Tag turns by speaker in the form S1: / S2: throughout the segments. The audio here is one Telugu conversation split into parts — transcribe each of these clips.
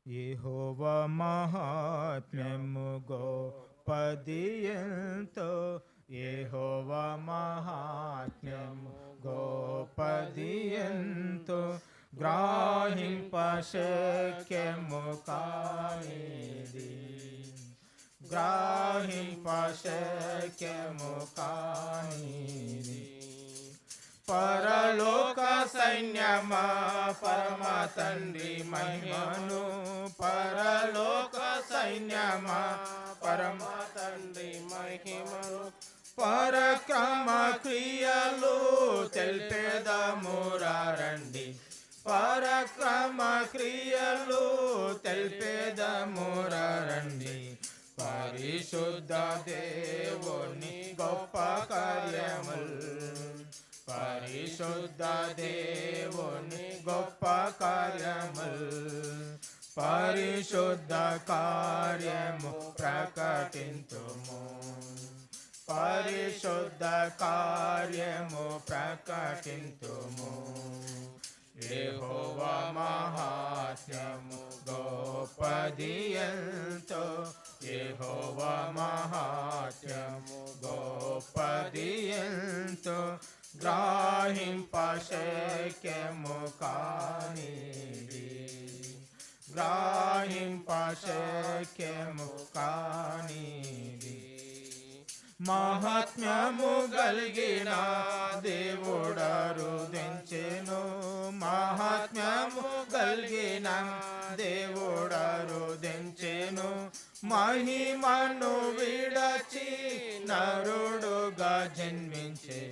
S1: యెహోవా మహాత్మ్యము గొప్పది ఎంతో, యెహోవా మహాత్మ్యము గొప్పది ఎంతో, గ్రహింప శక్యము కానిది, గ్రహింప శక్యము కానిది. పరలోక సైన్యమా పరమ తండ్రి మహిమను, పరలోక సైన్యమా పరమ తండ్రి మహిమను, పరక్రమ క్రియలు తెలిపేదమురారండి, పరక్రమ క్రియలు తెలిపేదమురారండి. పరిశుద్ధ దేవుని గొప్ప కార్యములు, పరిశుద్ధ దేవుని గొప్ప కార్యములు, పరిశుద్ధ కార్యము ప్రకటింతుము, పరిశుద్ధ కార్యము ప్రకటింతుము. యెహోవా మహాత్మ్యము గొప్పది ఎంతో, యెహోవా మహాత్మ్యము గొప్పది ఎంతో, గ్రహింప శక్యము కానిది, గ్రహింప శక్యము కానిది. మహాత్మ్యము గలిగిన దేవుడరు దించెను, మహాత్మ్యము గలిగిన దేవుడరు దించెను, మహిమను విడచి నరుడుగా జన్మించే,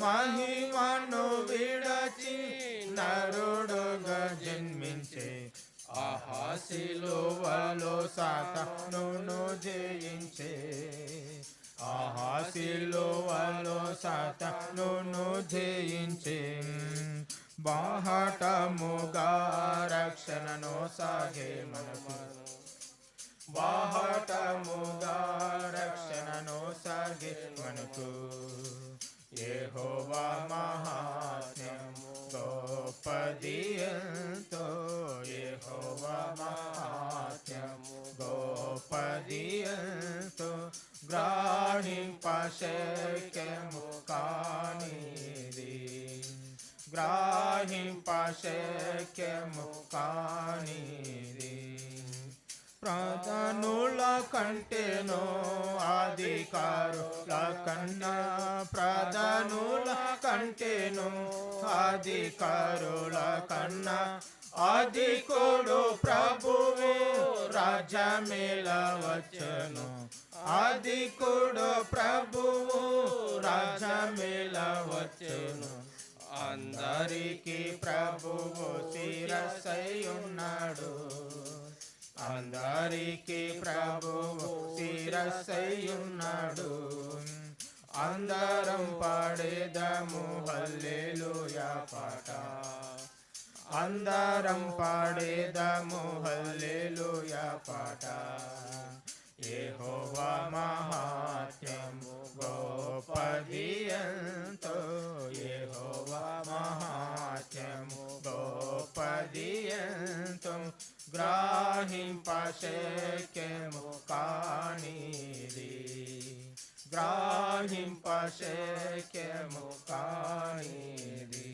S1: మహిమను విడచి నరుడుగా జన్మించే. ఆహా సిలువలో సాతానును జయించే, ఆహా సిలువలో సాతానును జయించే. బాహటముగా రక్షణను సాగే మనకు, బాహటముగా రక్షణను సాగే మనకు. యెహోవా మహాత్మ్యము గొప్పది ఎంతో, యెహోవా మహాత్మ్యము గొప్పది ఎంతో, గ్రహింప శక్యము కానిది, గ్రహింప శక్యము కానిది. ప్రధానుల కంటేనో అధికారుల కన్నా, ప్రధానుల కంటేనో అధికారుల కన్నా, అధికుడు ప్రభువు రాజ్యమేల వచ్చును, అధికుడు ప్రభువు రాజ్యమేల వచ్చును. అందరికీ ప్రభువు శిరస్సై ఉన్నాడు, అందరికీ ప్రభువు శిరస్సై ఉన్నాడు. అందరం పాడేదము హల్లెలూయా పాట, అందరం పాడేదము హల్లెలూయా పాట. యెహోవా మహాత్మ్యము గొప్పది ఎంతో, యెహోవా మహాత్మ్యము గొప్పది ఎంతో, గ్రహింప శక్యము కానిది, గ్రహింప శక్యము కానిది.